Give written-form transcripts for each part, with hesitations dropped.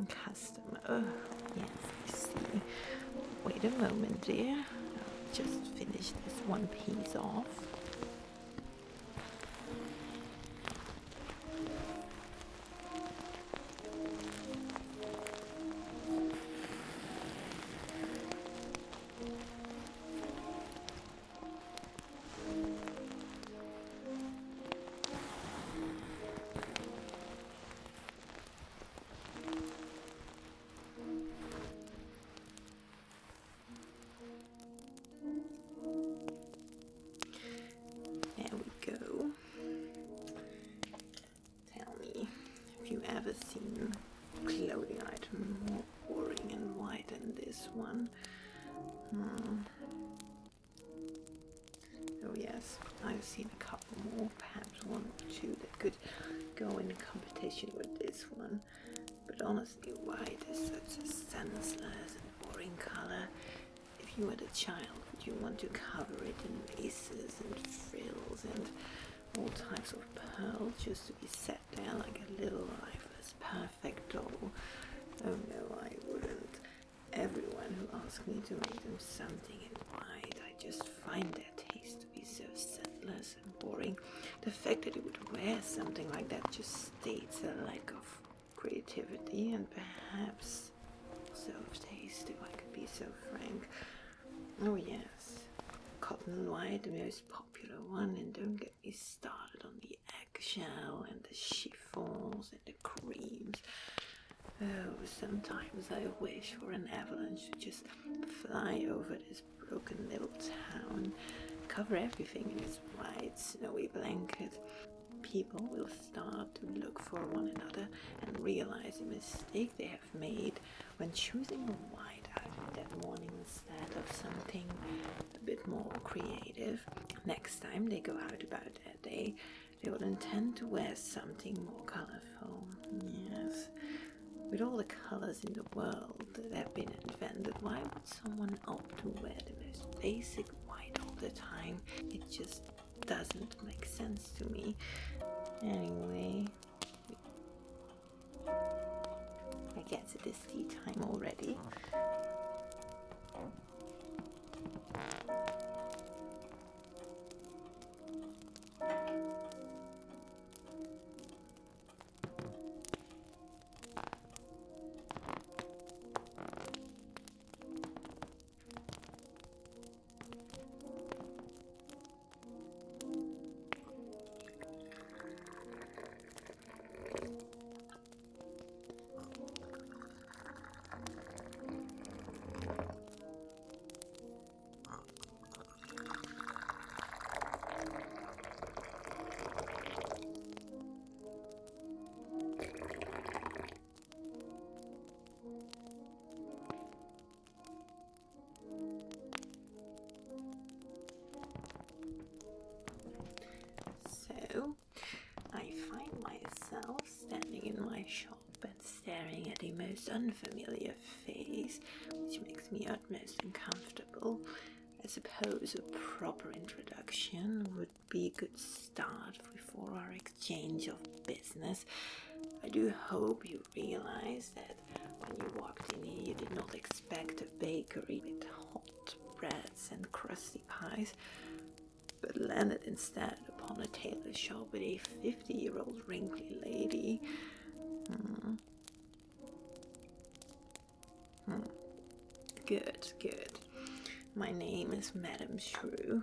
customer. Yes, I see. Wait a moment, dear. I'll just finish this one piece off. Ever seen a clothing item more boring and white than this one? Oh yes, I've seen a couple more, perhaps one or two that could go in competition with this one. But honestly, white is such a senseless and boring color. If you were a child, would you want to cover it in laces and frills and all types of pearls just to be set there like a little lifeless perfect doll? Oh no, I wouldn't. Everyone who asks me to make them something in white, I just find their taste to be so senseless and boring. The fact that you would wear something like that just states a lack of creativity and perhaps also of taste, if I could be so frank. Oh yes, cotton white, the most popular one, and don't get me started on the eggshell and the chiffons and the creams. Oh, sometimes I wish for an avalanche to just fly over this broken little town, cover everything in its white, snowy blanket. People will start to look for one another and realize the mistake they have made when choosing a white outfit that morning instead of something a bit more creative. Next time they go out about that day, they will intend to wear something more colorful. Yes. With all the colors in the world that have been invented, why would someone opt to wear the most basic white all the time? It just doesn't make sense to me. Anyway, I guess it is tea time already. So, I find myself standing in my shop and staring at a most unfamiliar face, which makes me utmost uncomfortable. I suppose a proper introduction would be a good start before our exchange of business. I do hope you realize that when you walked in here, you did not expect a bakery with hot breads and crusty pies, but landed instead upon a tailor shop with a 50-year-old wrinkly lady. Good. My name is Madame Shrew.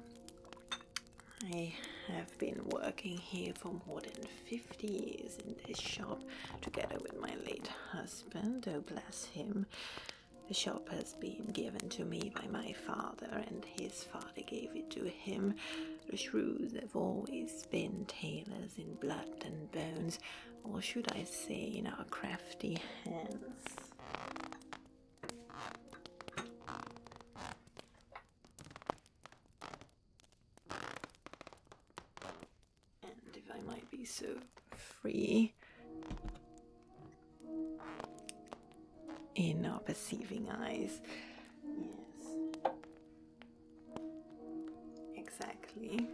I have been working here for more than 50 years in this shop, together with my late husband, oh bless him. The shop has been given to me by my father, and his father gave it to him. The Shrews have always been tailors in blood and bones, or should I say in our crafty hands. And if I might be so free, in our perceiving eyes. Yes. Exactly.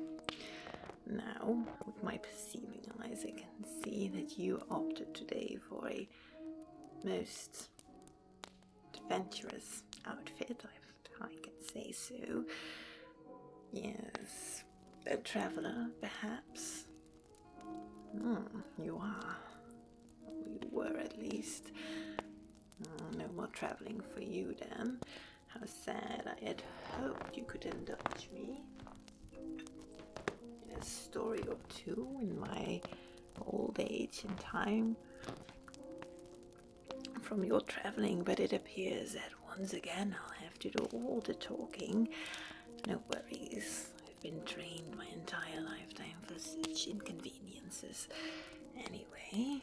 Now, with my perceiving eyes, I can see that you opted today for a most adventurous outfit, if I can say so. Yes, a traveler, perhaps. You are. You were, at least. No more traveling for you then. How sad. I had hoped you could indulge me in a story or two in my old age and time from your traveling, but it appears that once again I'll have to do all the talking. No worries. I've been trained my entire lifetime for such inconveniences. Anyway,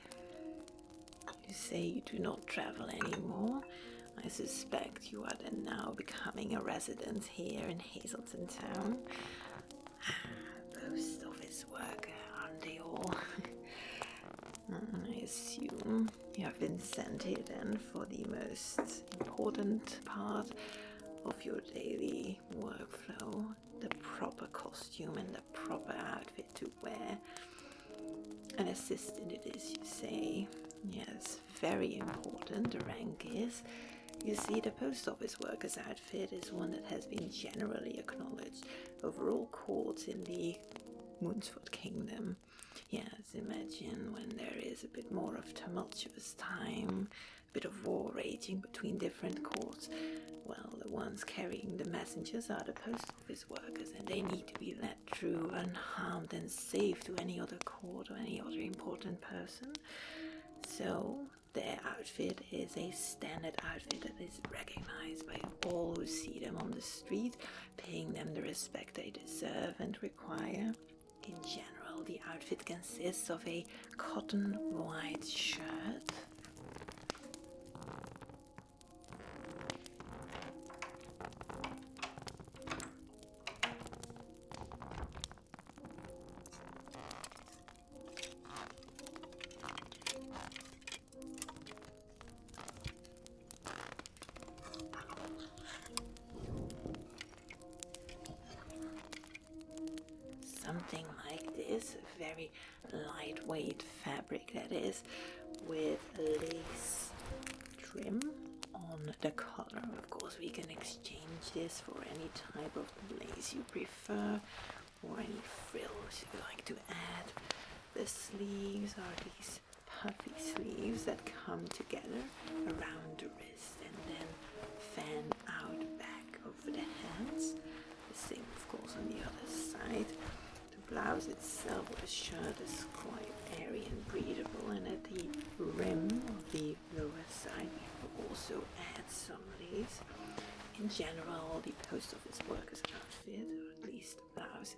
you say you do not travel anymore. I suspect you are then now becoming a resident here in Hazelton Town. Post office worker, aren't they all? I assume you have been sent here then for the most important part of your daily workflow, the proper costume and the proper outfit to wear. An assistant it is, you say. Yes, very important, the rank is. You see, the post office worker's outfit is one that has been generally acknowledged over all courts in the Moonsford Kingdom. Yes, imagine when there is a bit more of tumultuous time, a bit of war raging between different courts. Well, the ones carrying the messengers are the post office workers, and they need to be let through unharmed and safe to any other court or any other important person. So, their outfit is a standard outfit that is recognized by all who see them on the street, paying them the respect they deserve and require. In general, the outfit consists of a cotton white shirt, something like this, a very lightweight fabric that is, with lace trim on the collar. Of course, we can exchange this for any type of lace you prefer or any frills you like to add. The sleeves are these puffy sleeves that come together around the wrist and then fan out back over the hands. The same, of course, on the other side. The blouse itself of the shirt is quite airy and breathable, and at the rim of the lower side we will also add some lace. In general, the post office worker's outfit, or at least the blouse,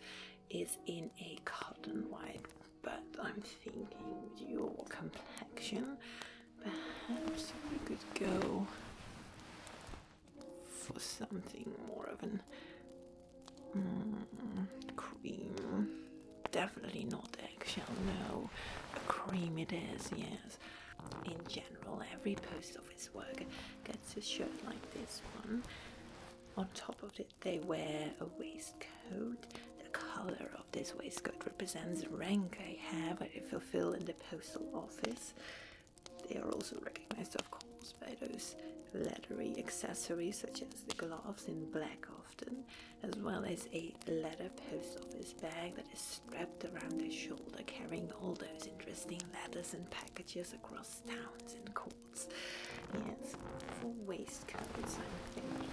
is in a cotton white, but I'm thinking with your complexion, perhaps we could go for something more of an cream. Definitely not eggshell, no. A cream it is, yes. In general, every post office worker gets a shirt like this one. On top of it, they wear a waistcoat. The color of this waistcoat represents the rank I have, I fulfill in the postal office. They are also recognized, of course, by those leathery accessories such as the gloves in black often, as well as a leather post office bag that is strapped around the shoulder, carrying all those interesting letters and packages across towns and courts. Yes, for waistcoats, I'm thinking.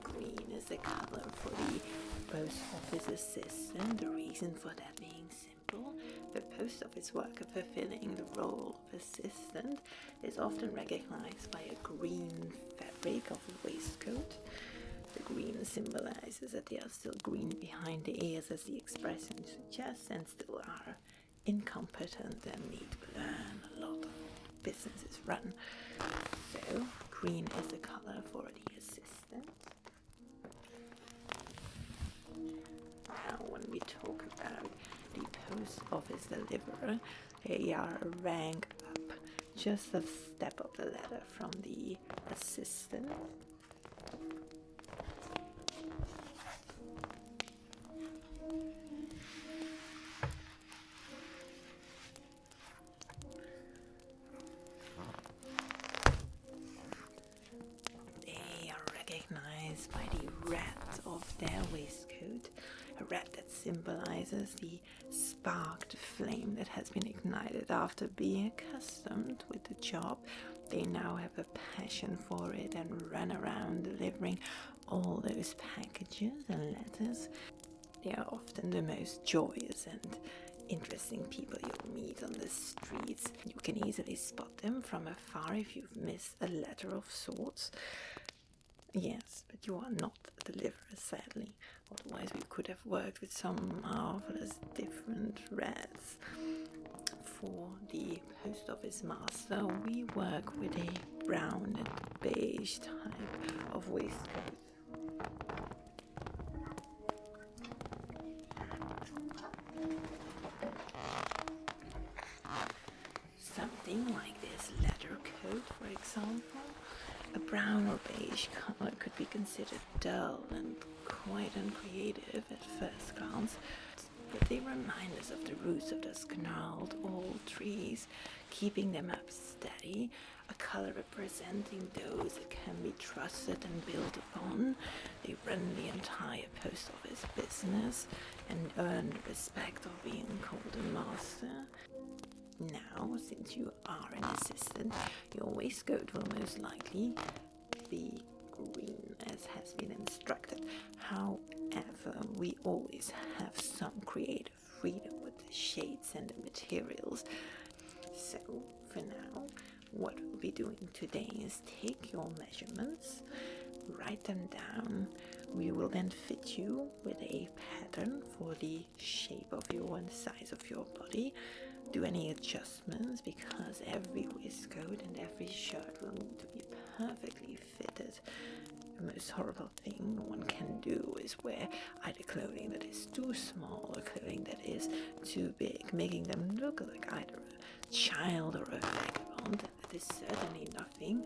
Green is the color for the post office assistant. The reason for that being simple: the post office worker fulfilling the role of assistant is often recognized by a green fabric of a waistcoat. The green symbolizes that they are still green behind the ears, as the expression suggests, and still are incompetent and need to learn a lot of businesses run. So, green is the color for the assistant. Now, when we talk about the post office deliverer, they are a rank up, just a step up the ladder from the assistant. their waistcoat, a red that symbolizes the sparked flame that has been ignited after being accustomed with the job. They now have a passion for it and run around delivering all those packages and letters. They are often the most joyous and interesting people you'll meet on the streets. You can easily spot them from afar if you've missed a letter of sorts. Yes, but you are not a deliverer, sadly. Otherwise we could have worked with some marvelous different reds. For the post office master, we work with a brown and beige type of waistcoat. Something like this leather coat, for example. A brown or beige color could be considered dull and quite uncreative at first glance, but they remind us of the roots of those gnarled old trees, keeping them up steady, a color representing those that can be trusted and built upon. They run the entire post office business and earn the respect of being called a master. Now, since you are an assistant, your waistcoat will most likely be green as has been instructed. However, we always have some creative freedom with the shades and the materials. So, for now, what we'll be doing today is take your measurements, write them down. We will then fit you with a pattern for the shape of your and size of your body. Do any adjustments because every waistcoat and every shirt will need to be perfectly fitted. The most horrible thing one can do is wear either clothing that is too small or clothing that is too big, making them look like either a child or a vagabond. That is certainly nothing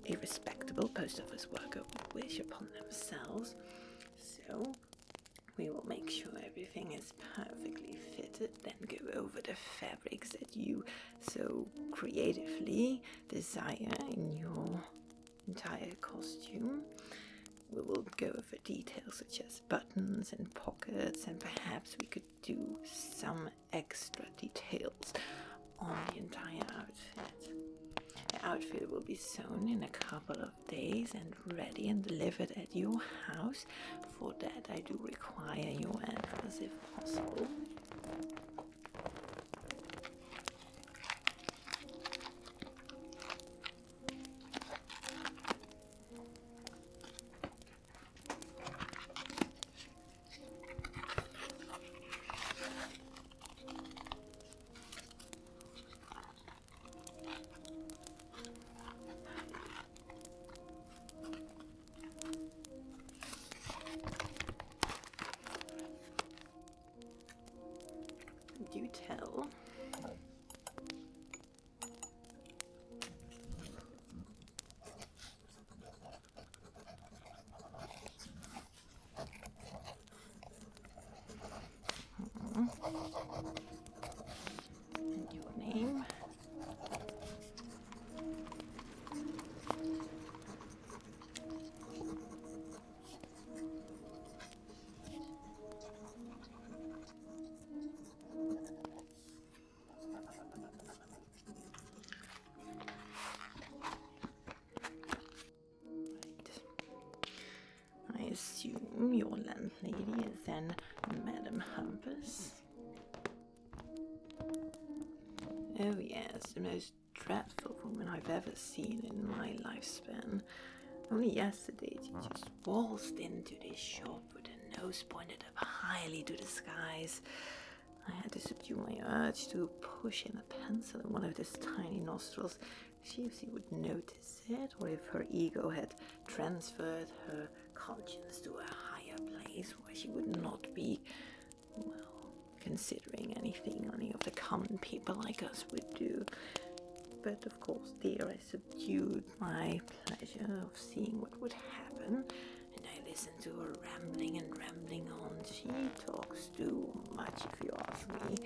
a respectable post office worker would wish upon themselves. So we will make sure everything is perfectly fitted, then go over the fabrics that you so creatively desire in your entire costume. We will go over details such as buttons and pockets, and perhaps we could do some extra details on the entire outfit. The outfit will be sewn in a couple of days and ready and delivered at your house. For that, I do require your address if possible. Do tell. And your name. I assume your landlady is then Madam Humpus. Oh yes, the most dreadful woman I've ever seen in my lifespan. Only yesterday she just waltzed into this shop with her nose pointed up highly to the skies. I had to subdue my urge to push in a pencil in one of those tiny nostrils, see if she would notice it, or if her ego had transferred her conscience to a higher place where she would not be, well, considering anything any of the common people like us would do. But of course, dear, I subdued my pleasure of seeing what would happen, and I listened to her rambling and rambling on. She talks too much, if you ask me,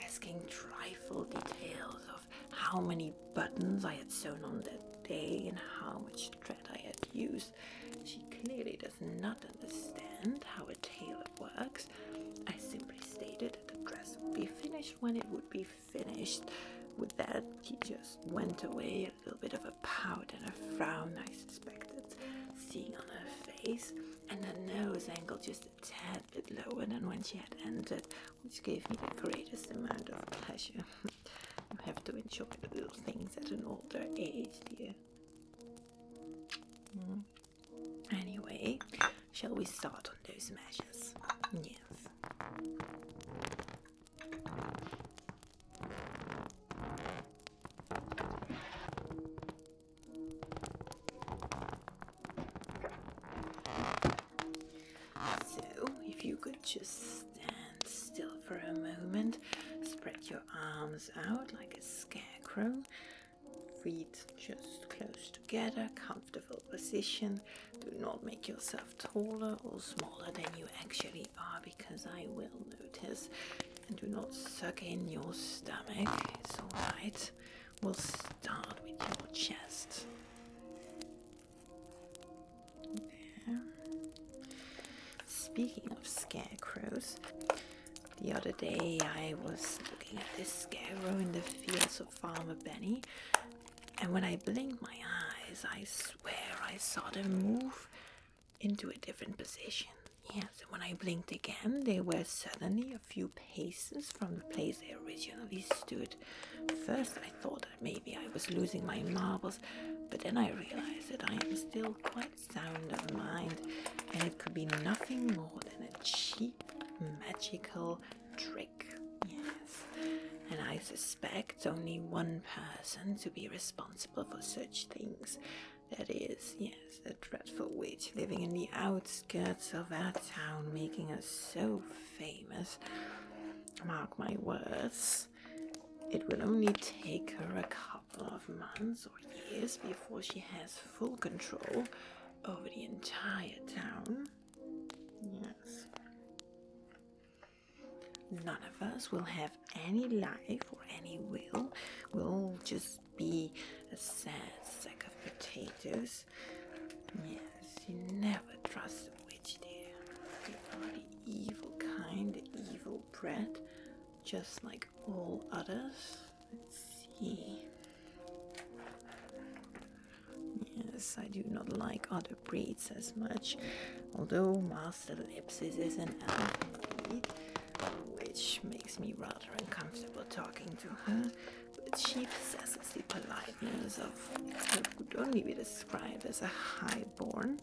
asking trifle details of how many buttons I had sewn on that day and how much thread I had used. She clearly does not understand how a tailor works. I simply stated that the dress would be finished when it would be finished. With that, she just went away, a little bit of a pout and a frown, I suspected, seeing on her face, and her nose angle just a tad bit lower than when she had entered, which gave me the greatest amount of pleasure. You have to enjoy the little things at an older age, dear. Anyway, shall we start on those measures? Yes. So, if you could just stand still for a moment, spread your arms out like a scarecrow, feet just close together, comfortable position. Do not make yourself taller or smaller than you actually are, because I will notice. And do not suck in your stomach. It's alright. We'll start with your chest. There. Speaking of scarecrows, the other day I was looking at this scarecrow in the fields of Farmer Benny, and when I blinked my eyes, I swear I saw them move into a different position. Yes, and when I blinked again, they were suddenly a few paces from the place they originally stood. First I thought that maybe I was losing my marbles, but then I realized that I am still quite sound of mind, and it could be nothing more than a cheap, magical trick. Yes, and I suspect only one person to be responsible for such things. That is, yes, a dreadful witch living in the outskirts of our town, making us so famous. Mark my words, it will only take her a couple of months or years before she has full control over the entire town. Yes. None of us will have any life or any will. We'll just be a sad sack of potatoes. Yes, you never trust a witch, dear. They are the evil kind, the evil bred, just like all others. Let's see. Yes, I do not like other breeds as much, although Master Lipsis is an elf breed, which makes me rather uncomfortable talking to her, but she possesses the politeness of what would only be described as a highborn.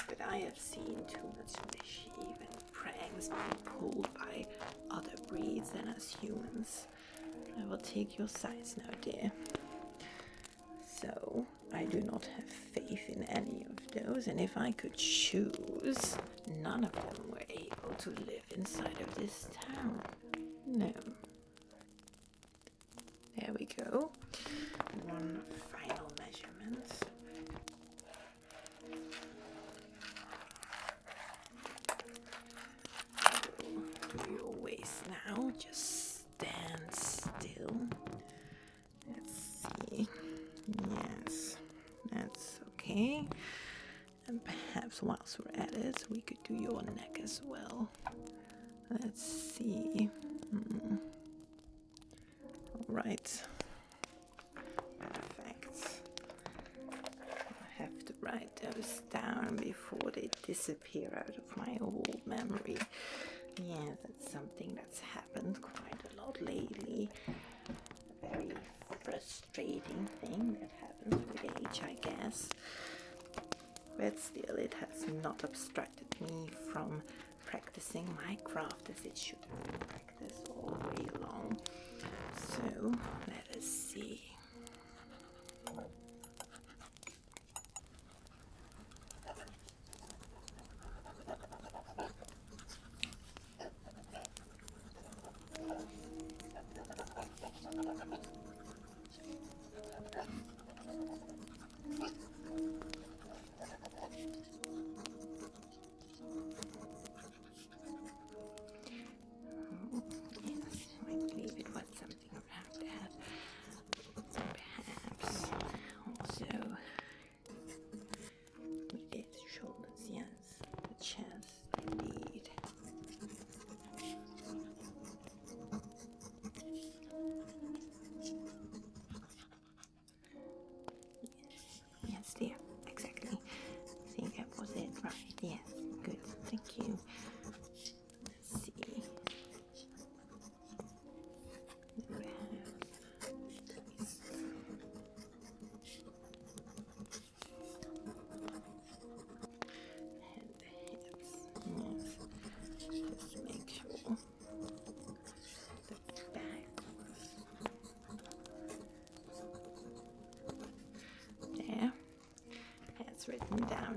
But I have seen too much mischief and pranks being pulled by other breeds than us humans. I will take your sides now, dear. So, I do not have faith in any of those, and if I could choose, none of them were able to live inside of this town. No. There we go. One final measurement. Go to your waist now. Just stand still. Let's see. Yes, that's okay. And perhaps whilst we're at it, we could do your neck as well. Let's see. Alright. Perfect. I have to write those down before they disappear out of my old memory. Yeah, that's something that's happened quite a lot lately. A very frustrating thing that happens with age, I guess. But still, it has not obstructed me from practicing my craft as it should have been practiced all the way along. So, let us see.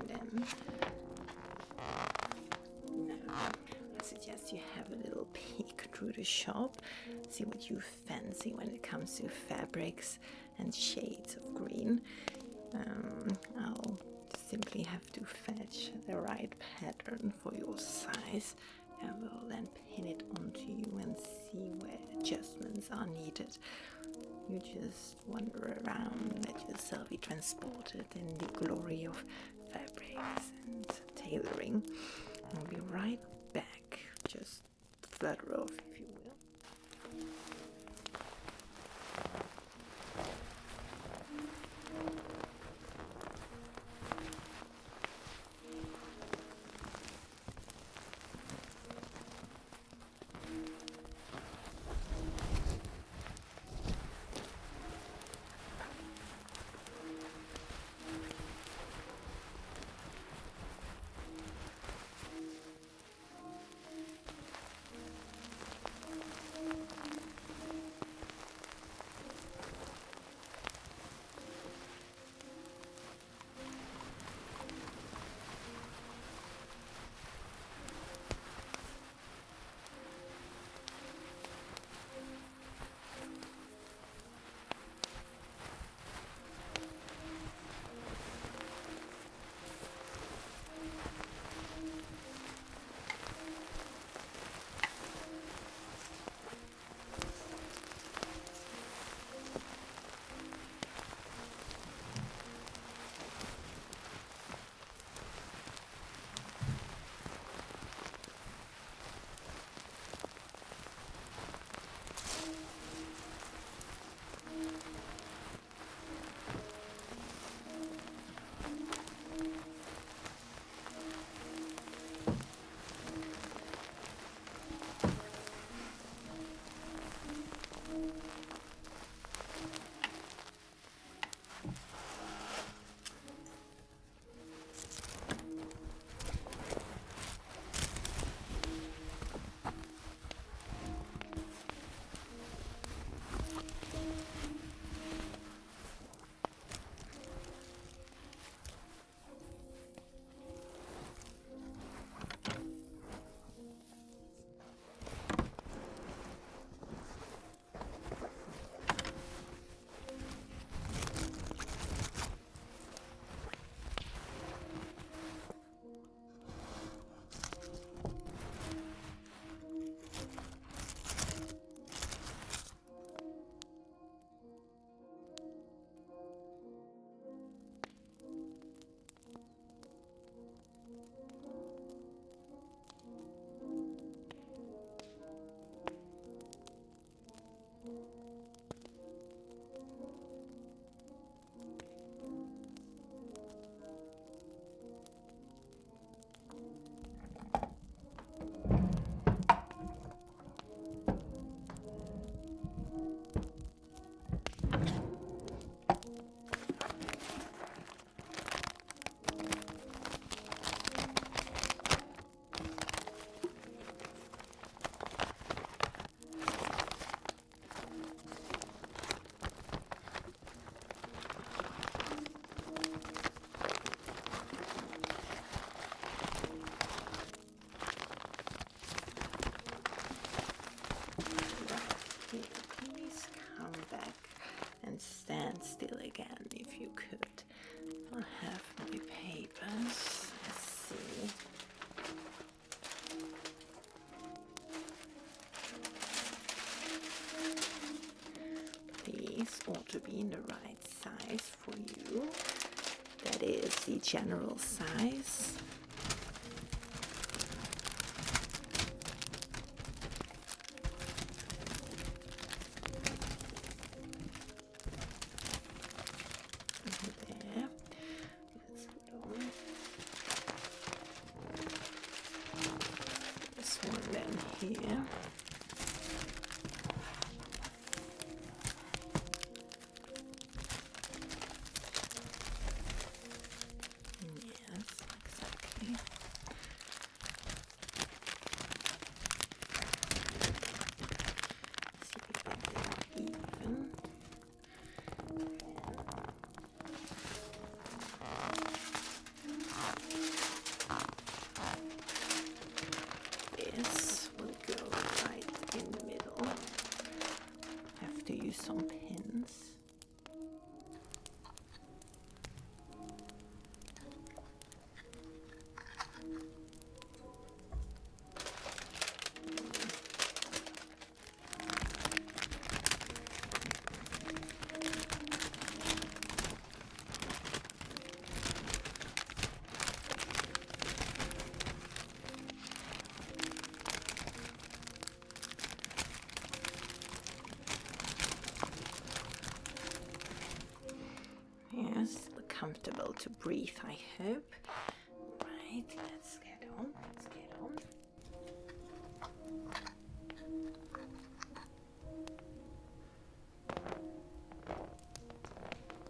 them. Now, I suggest you have a little peek through the shop, see what you fancy when it comes to fabrics and shades of green. I'll simply have to fetch the right pattern for your size, and we'll then pin it onto you and see where adjustments are needed. You just wander around, let yourself be transported in the glory of fabrics and tailoring. I'll be right back. Just flutter off, if you will. Stand still again, if you could. I have my papers. Let's see. These ought to be in the right size for you. That is the general size. Here. Yes, exactly. you some pins. Yes, comfortable to breathe, I hope. Right, let's get on.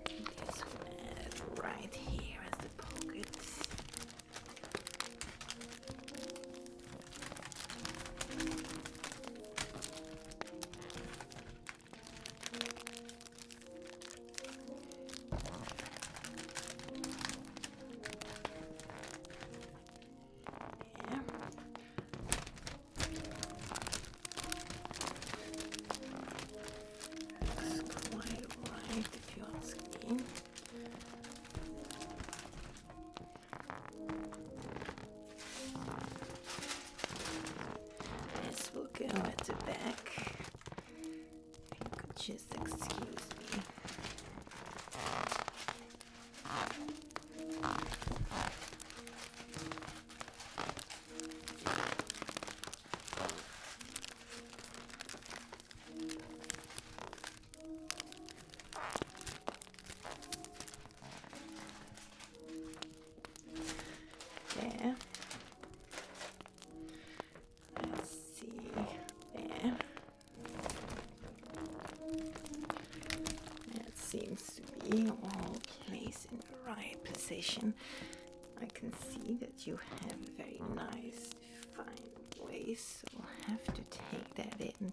This one right here as the pocket. This will go at the back. You could just excuse me. There. Let's see. There. That seems to be all placed in the right position. I can see that you have a very nice defined waist, so I'll have to take that in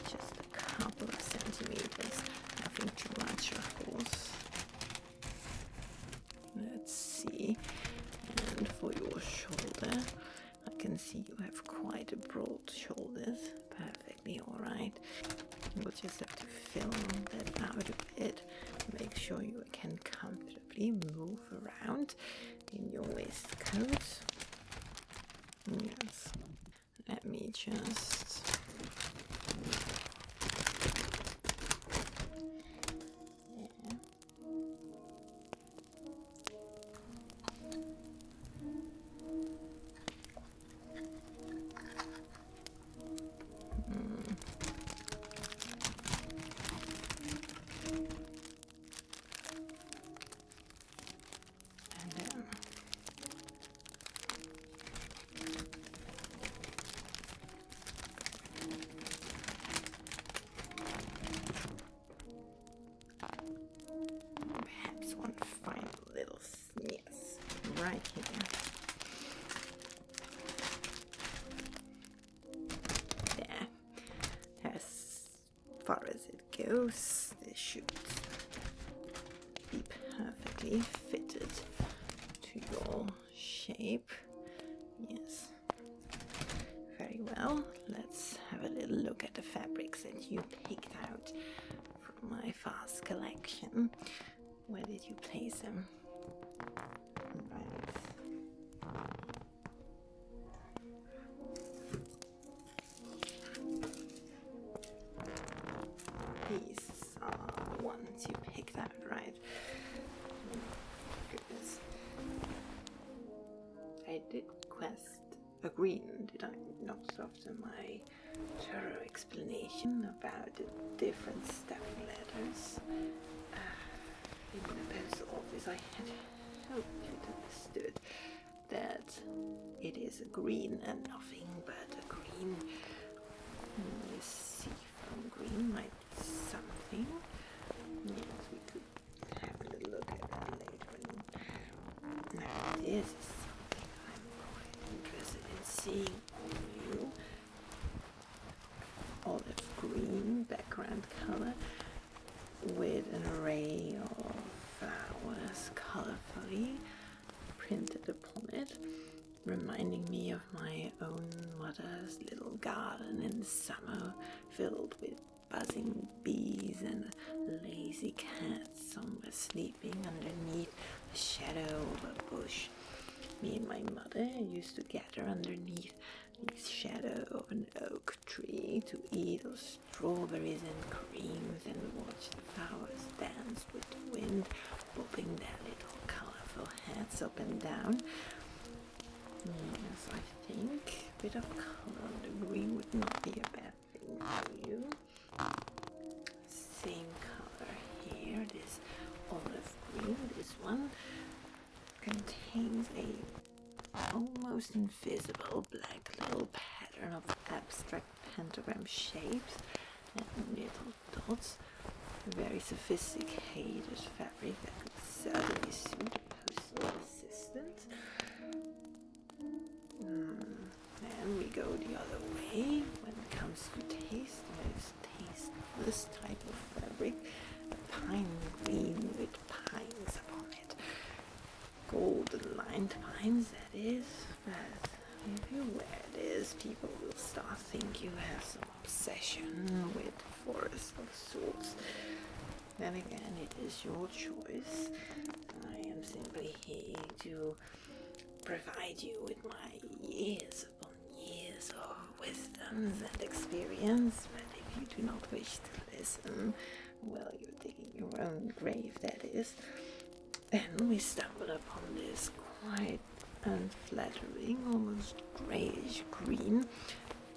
just a couple of centimeters. Nothing too much, of course. Let's see. And for your shoulder, I can see you have quite a broad shoulders. Perfectly alright. We'll just have to fill that out a bit. Make sure you can comfortably move around in your waistcoat. Yes. Let me just... perhaps one final little sneeze right here. There. As far as it goes, this should be perfectly fitted to your shape. Yes. Very well. Let's have a little look at the fabrics that you picked out from my vast collection. Where did you place them? Right. These are the ones you picked out, right? Goodness. I did request a green, did I not, after my thorough explanation about the different staff letters? In the postal office, I had hoped you'd understood that it is a green and nothing but a green. You see from green might be something. Yes, we could have a little look at that later. Now, this is something I'm quite interested in seeing on you. Olive green background color with an array of flowers colorfully printed upon it, reminding me of my own mother's little garden in the summer, filled with buzzing bees and a lazy cat somewhere sleeping underneath the shadow of a bush. Me and my mother used to gather underneath the shadow of an oak tree to eat our strawberries and creams and watch the flowers dance with the wind, bobbing their little colorful heads up and down. Yes, I think a bit of color on the green would not be a bad thing for you. Same color here, this olive green. This one contains a almost invisible black little pattern of abstract pentagram shapes and little dots. A very sophisticated fabric that could certainly suit a postal assistant. Then we go the other way when it comes to taste. Most tasteless type of fabric, a pine green with pines upon it. Golden lined pines, that is, but if you wear this, people will start think you have some obsession with forests of sorts. Then again, it is your choice. I am simply here to provide you with my years upon years of wisdom and experience, but if you do not wish to listen, well, you're digging your own grave, that is. And we stumble upon this quite unflattering, almost greyish green,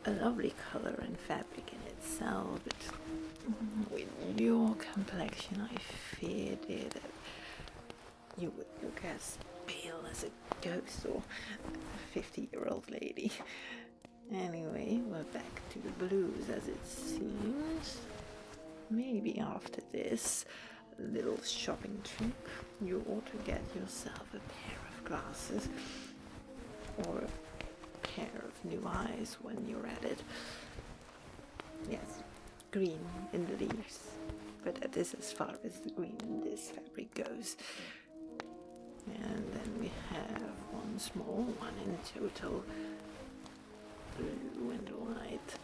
a lovely colour and fabric in itself, but with your complexion I feared that you would look as pale as a ghost or a 50-year-old lady. Anyway, we're back to the blues as it seems. Maybe after this little shopping trip, you ought to get yourself a pair of glasses or a pair of new eyes when you're at it. Yes, green in the leaves, but that is as far as the green in this fabric goes. And then we have one small one in total, blue and white.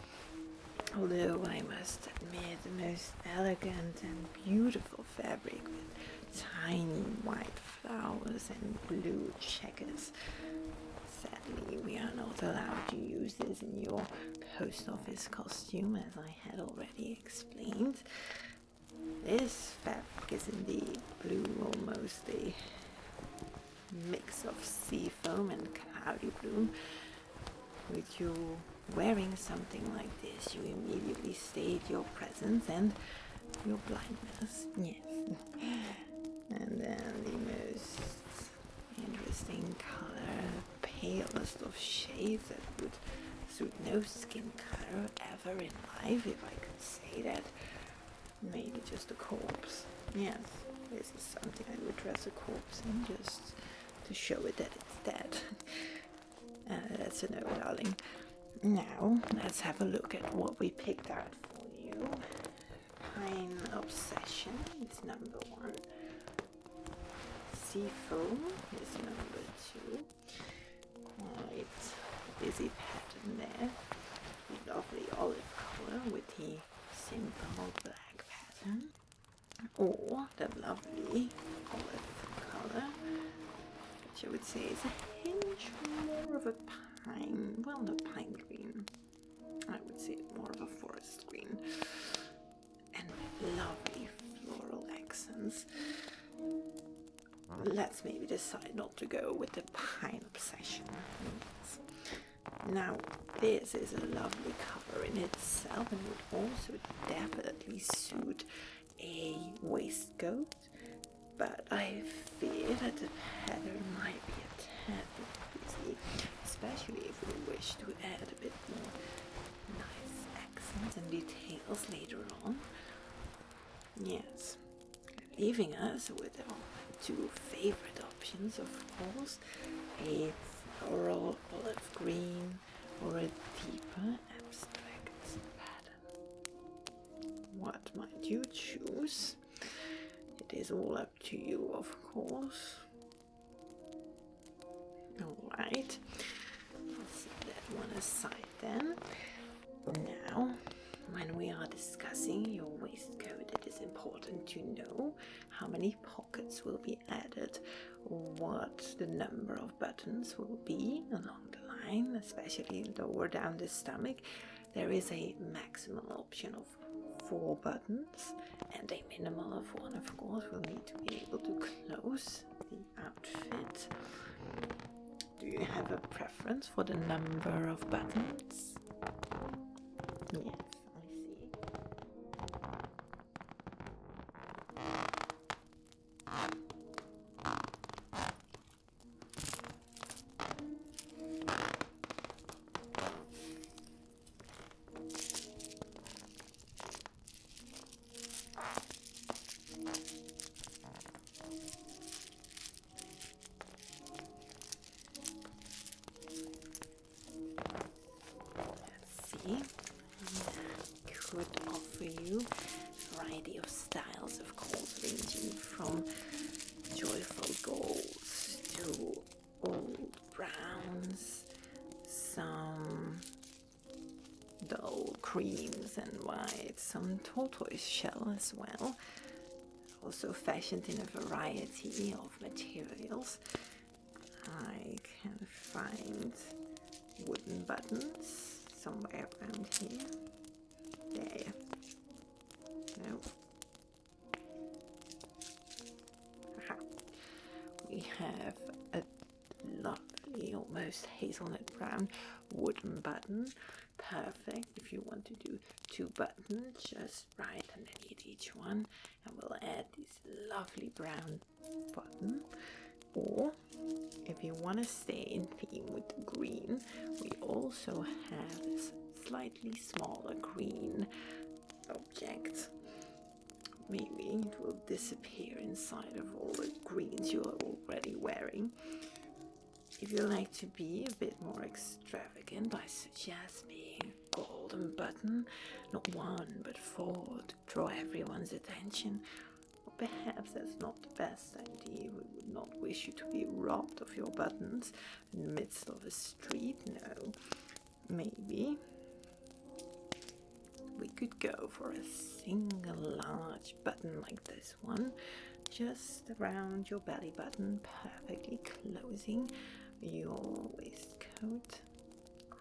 Although I must admit, the most elegant and beautiful fabric with tiny white flowers and blue checkers. Sadly, we are not allowed to use this in your post office costume, as I had already explained. This fabric is indeed blue, almost a mix of sea foam and cloudy blue. With you wearing something like this, you immediately state your presence and your blindness. Yes. And then the most interesting color, the palest of shades that would suit no skin color ever in life, if I could say that. Maybe just a corpse. Yes, this is something I would dress a corpse in, just to show it that it's dead. That's a no, darling. Now, let's have a look at what we picked out for you. Pine Obsession is number 1. Seafoam is number 2. Quite busy pattern there. The lovely olive color with the simple black pattern. Or the lovely olive color, which I would say is a hint more of a pine, well, not pine green. I would say more of a forest green. And lovely floral accents. Let's maybe decide not to go with the Pine Obsession. Now, this is a lovely cover in itself and would also definitely suit a waistcoat, but I fear that the pattern might be a tad bit busy, especially if we wish to add a bit more nice accents and details later on. Yes, leaving us with our 2 favorite options, of course, a floral olive green or a deeper abstract pattern. What might you choose? It is all up to you, of course. Alright, I'll set that one aside then. Now, when we are discussing your waistcoat, it is important to know how many pockets will be added, what the number of buttons will be along the line, especially lower down the stomach. There is a maximum option of 4 buttons and a minimal of 1, of course. We'll need to be able to close the outfit. Do you have a preference for the number of buttons? Yes, I see. Could offer you a variety of styles, of course, ranging from joyful golds to old browns, some dull creams and whites, some tortoise shell as well. Also fashioned in a variety of materials. I can find wooden buttons somewhere around here. There. No. Aha. We have a lovely, almost hazelnut brown wooden button. Perfect if you want to do 2 buttons just right underneath each one, and we'll add this lovely brown button. Or if you want to stay in theme with the green, we also have this slightly smaller green object. Maybe it will disappear inside of all the greens you are already wearing. If you like to be a bit more extravagant, I suggest maybe a golden button, not 1 but 4, to draw everyone's attention. Or perhaps that's not the best idea. We would not wish you to be robbed of your buttons in the midst of a street. No, maybe we could go for a single large button like this one, just around your belly button, perfectly closing your waistcoat.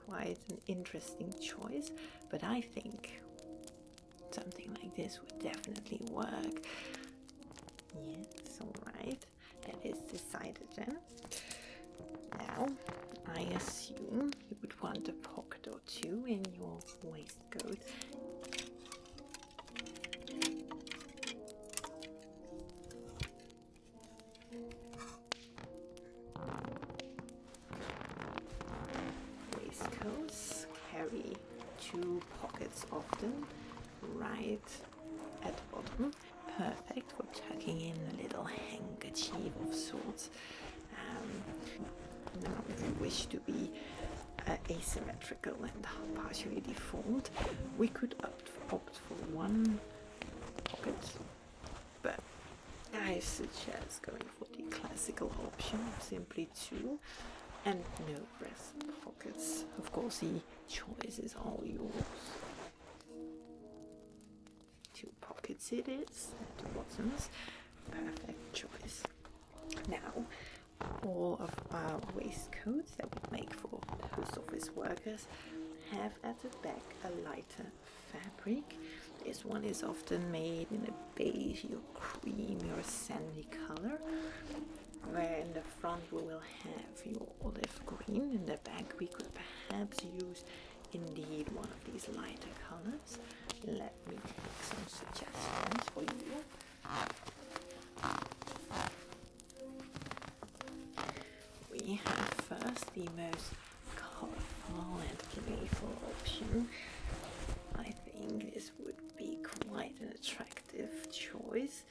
Quite an interesting choice, but I think something like this would definitely work. Yes, alright, that is decided then. Now, I assume you would want a pocket or 2 in your waistcoat. Waistcoats carry 2 pockets often, right at the bottom. Perfect for tucking in a little handkerchief of sorts. Now, if you wish to be asymmetrical and partially deformed, we could opt for 1 pocket, but I suggest going for the classical option of simply 2 and no breast pockets. Of course, the choice is all yours. 2 pockets it is at the bottoms. Perfect choice. Now, all of our waistcoats that we make for post office workers have at the back a lighter fabric. This one is often made in a beige or creamy or sandy color, where in the front we will have your olive green. In the back we could perhaps use indeed one of these lighter colors. Let me take some suggestions for you. We have first the most colorful and playful option. I think this would be quite an attractive choice.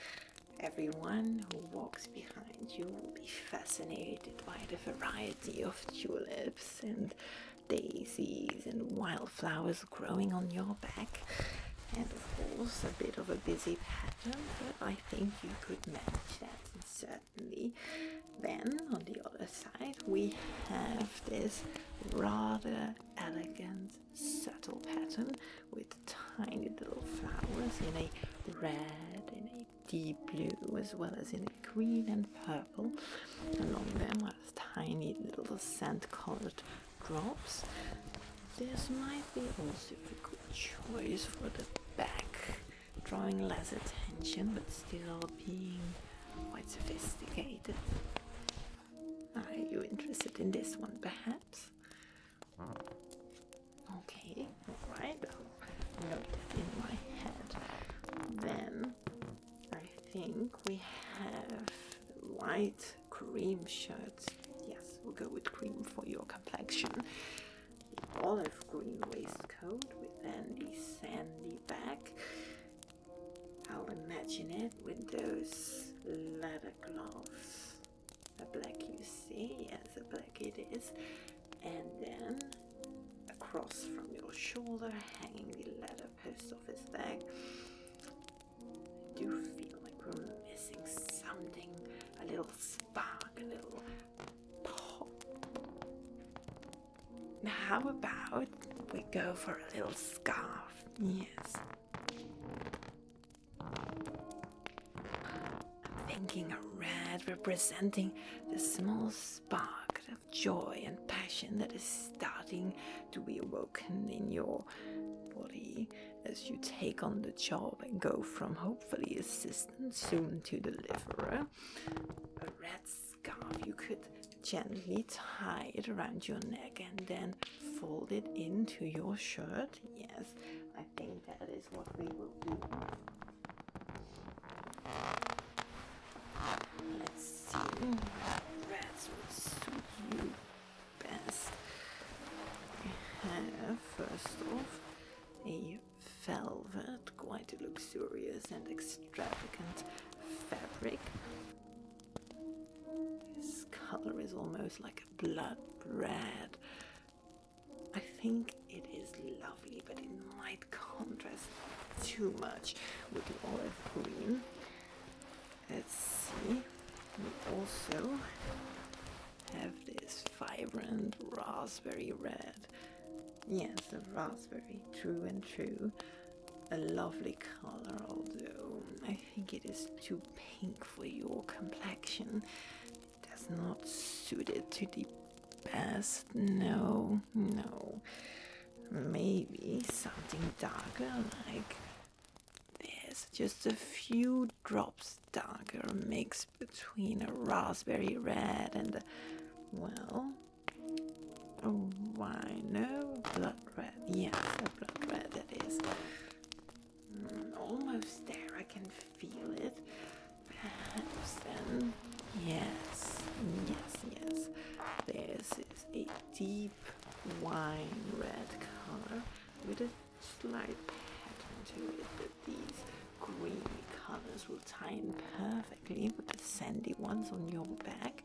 Everyone who walks behind you will be fascinated by the variety of tulips and daisies and wildflowers growing on your back. And of course a bit of a busy pattern, but I think you could manage that, and certainly. Then on the other side we have this rather elegant subtle pattern with tiny little colours, in a red, in a deep blue, as well as in a green and purple. Along them are tiny little sand-coloured drops. This might be also a good choice for the back, drawing less attention but still being quite sophisticated. Are you interested in this one, perhaps? Okay, alright, I'll note that in my head. Then, I think we have white cream shirts. Yes, we'll go with cream for your complexion. The olive green waistcoat with then the sandy back. I'll imagine it with those leather gloves. A black, you see, yes, a black it is. And then across from your shoulder, hanging the leather post office bag. I do feel like we're missing something, a little spark, a little pop. How about we go for a little scarf? Yes. Thinking a red representing the small spark of joy and passion that is starting to be awoken in your body as you take on the job and go from hopefully assistant soon to deliverer. A red scarf, you could gently tie it around your neck and then fold it into your shirt. Yes, I think that is what we will do. Let's see what reds would suit you best. We have, first off, a velvet, quite luxurious and extravagant fabric. This color is almost like a blood red. I think it is lovely, but it might contrast too much with the olive green. Let's see. We also have this vibrant raspberry red. Yes, a raspberry, true and true. A lovely color, although I think it is too pink for your complexion. It does not suit it to the best. No. Maybe something darker, like this. Just a few drops darker, mix between a raspberry red and a, well, why no, blood red. Yes, a blood red that is. Almost there, I can feel it. Perhaps then, yes. This is a deep wine red color with a slight pattern to it, but these creamy colors will tie in perfectly with the sandy ones on your back.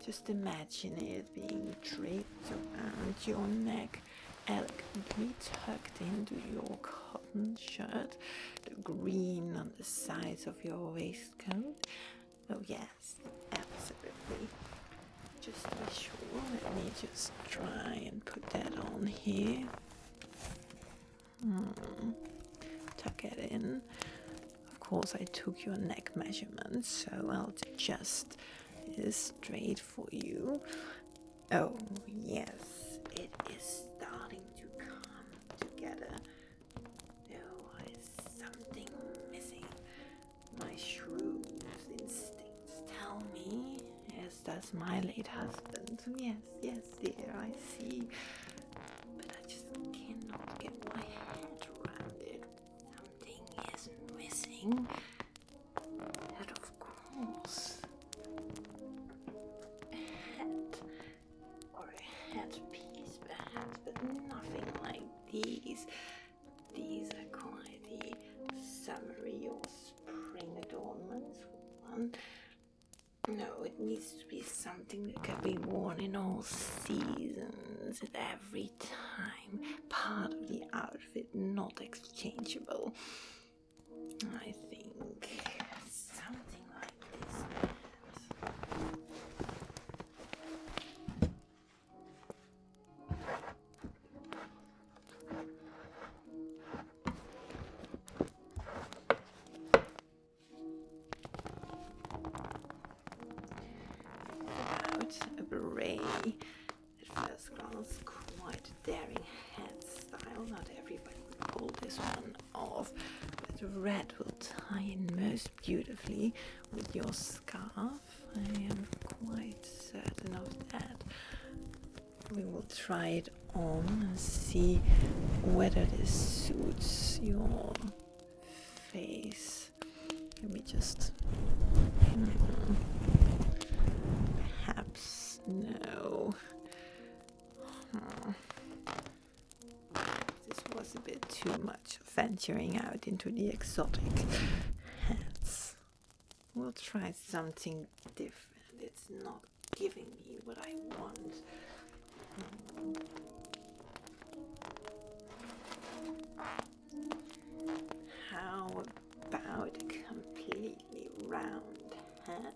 Just imagine it being draped around your neck, elegantly tucked into your cotton shirt, the green on the sides of your waistcoat. Oh yes, absolutely. Just to be sure, let me just try and put that on here. Tuck it in. Of course, I took your neck measurements, so I'll adjust this straight for you. Oh yes, it is starting to come together. There is something missing. My Shrew's instincts tell me, as does my late husband. Yes, dear, I see. But I just cannot get my head around it. Something is missing. And of course, a hat or a headpiece perhaps, but nothing like these. These are quite the summery or spring adornments for one. No, it needs to be something that can be worn in all seasons, at every time. Part of the outfit, not exchangeable. I think something like this. off. But red will tie in most beautifully with your scarf. I am quite certain of that. We will try it on and see whether this suits your face. Let me just... Perhaps no. This was a bit too much venturing out into the exotic hats. We'll try something different. It's not giving me what I want. How about a completely round hat?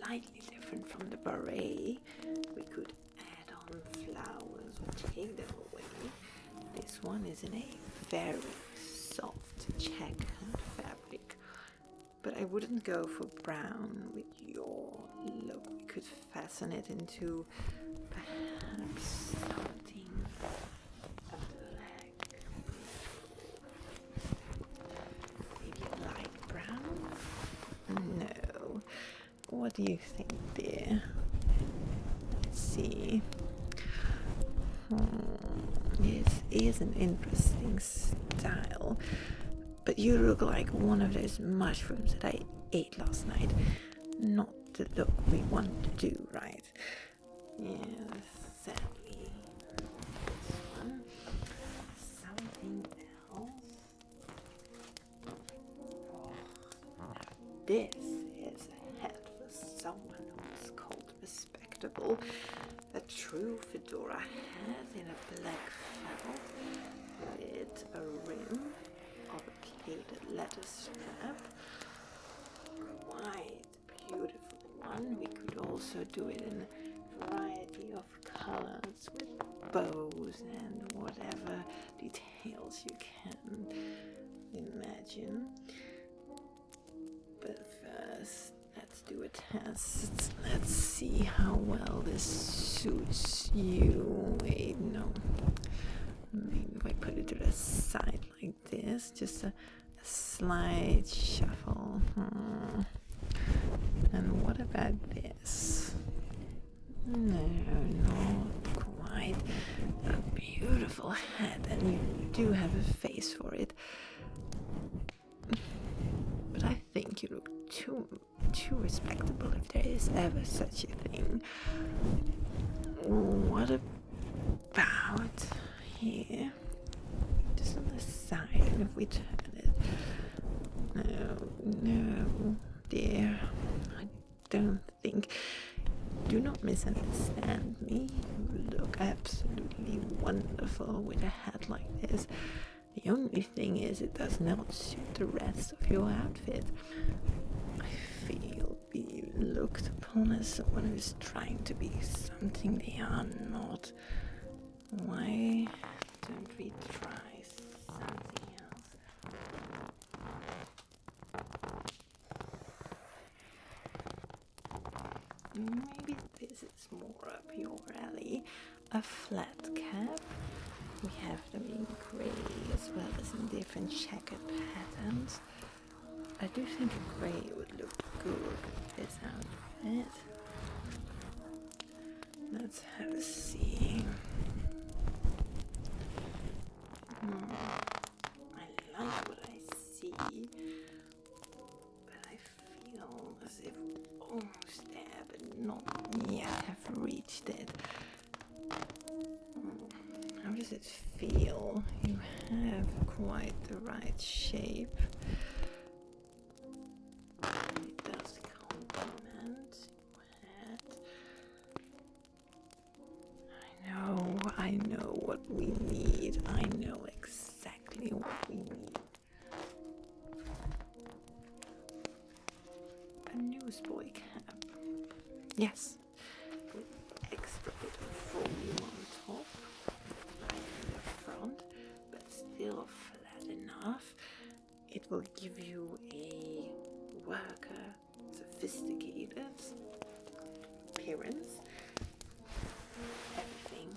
Slightly different from the beret. We could add on flowers or take them away. This one is in a very soft checkered fabric. But I wouldn't go for brown with your look. We could fasten it into perhaps something black. Maybe a light brown? No. What do you think, dear? Let's see. This is an interesting style. But you look like one of those mushrooms that I ate last night. Not the look we want to do, right? Yes, sadly. This one. Something else. Oh, now this is a hat for someone who is called respectable. A true fedora hat in a black felt with a rim of a pleated leather strap. Quite beautiful one. We could also do it in a variety of colors with bows and whatever details you can imagine. But first, let's do a test. Let's see how well this suits you. Wait, no. Maybe if I put it to the side like this, just a slight shuffle. And what about this? No, not quite. A beautiful hat, and you do have a face for it. But I think you look too respectable, if there is ever such a thing. What about here? Just on the side, and if we turn it. No, dear. I don't think. Do not misunderstand me. You look absolutely wonderful with a hat like this. The only thing is, it does not suit the rest of your outfit. I feel being looked upon as someone who's trying to be something they are not. Why don't we try something else? Maybe this is more up your alley. A flat cap. We have them in grey as well as in different checkered patterns. I do think a grey would look good with this outfit. Let's have a see. I like what I see, but I feel as if we're almost there, but not yet have reached it. How does it feel? You have quite the right shape. It does complement your head. I know what we need. I know exactly what we need. A newsboy cap. Yes. With extra bit of volume on top. Right in the front. But still flat enough. It will give you a worker, sophisticated appearance. Everything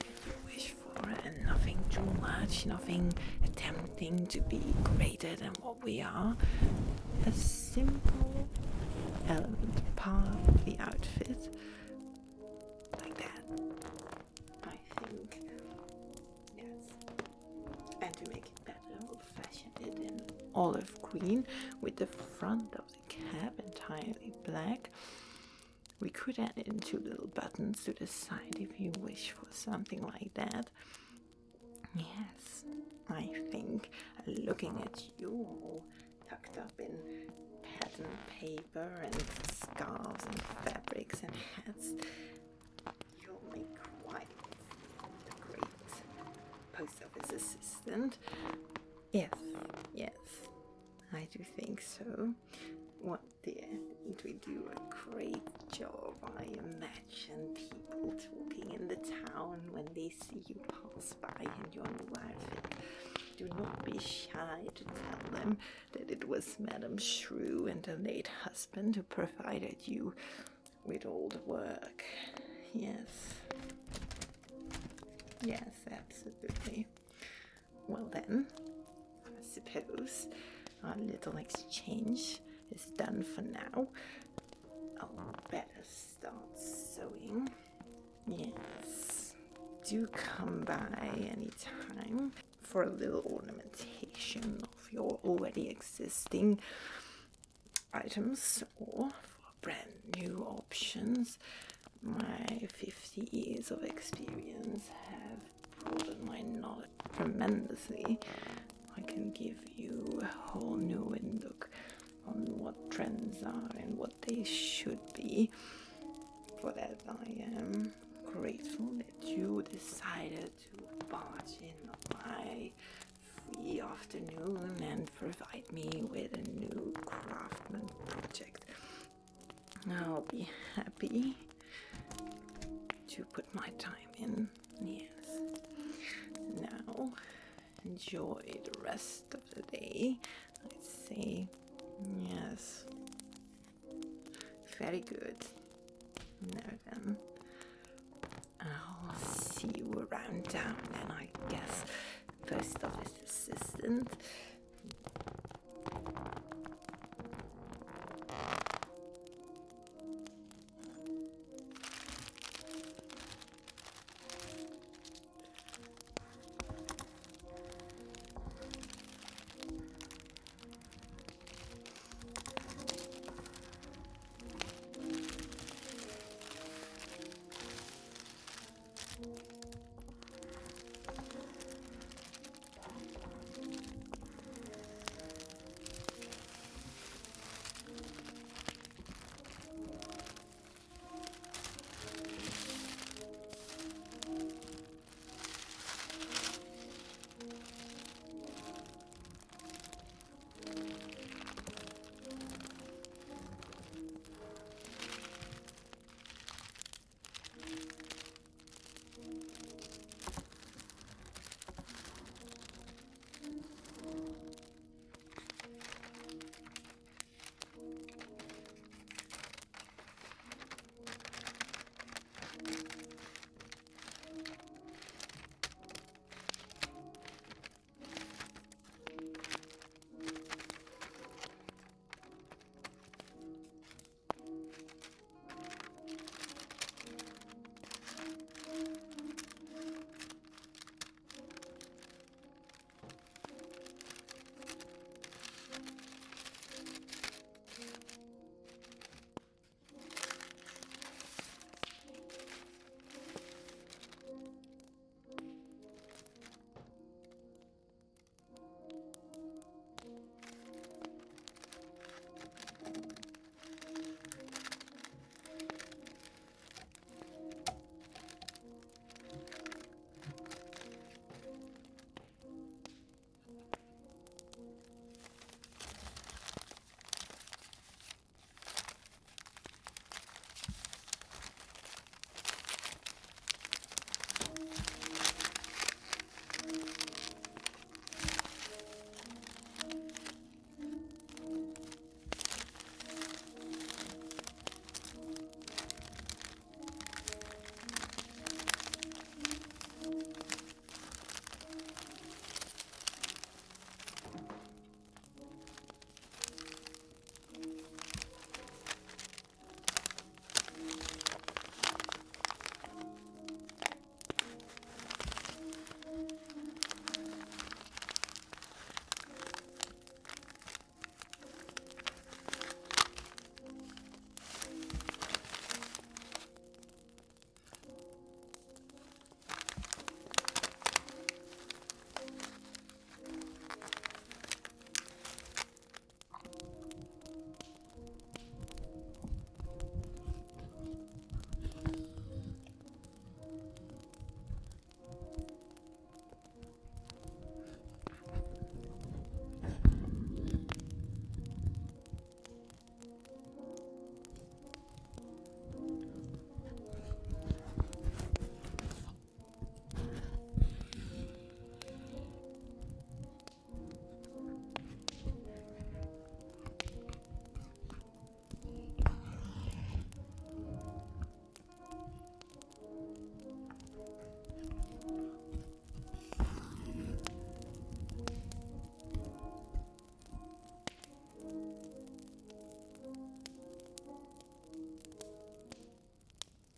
that you wish for, and nothing too much, nothing attempting anything to be greater than what we are. A simple element, part of the outfit. Like that. I think. Yes. And to make it better, we'll fashion it in olive green with the front of the cap entirely black. We could add in 2 little buttons to the side if you wish for something like that. Yes, I think, looking at you all tucked up in pattern paper and scarves and fabrics and hats, you'll make quite a great post office assistant. Yes, I do think so. What dear, didn't we do a great job? I imagine people talking in the town when they see you pass by in your new outfit. Do not be shy to tell them that it was Madame Shrew and her late husband who provided you with all the work. Yes, absolutely. Well then, I suppose our little exchange is done for now. I'll better start sewing. Yes, do come by any time for a little ornamentation of your already existing items or for brand new options. My 50 years of experience have broadened my knowledge tremendously. I can give you a whole new look on what trends are and what they should be. For that, I am grateful that you decided to barge in on my free afternoon and provide me with a new craftsman project. I'll be happy to put my time in. Yes. Now, enjoy the rest of the day. I'd say. Yes. Very good. Now then, I'll see you around town then, I guess. Post office assistant.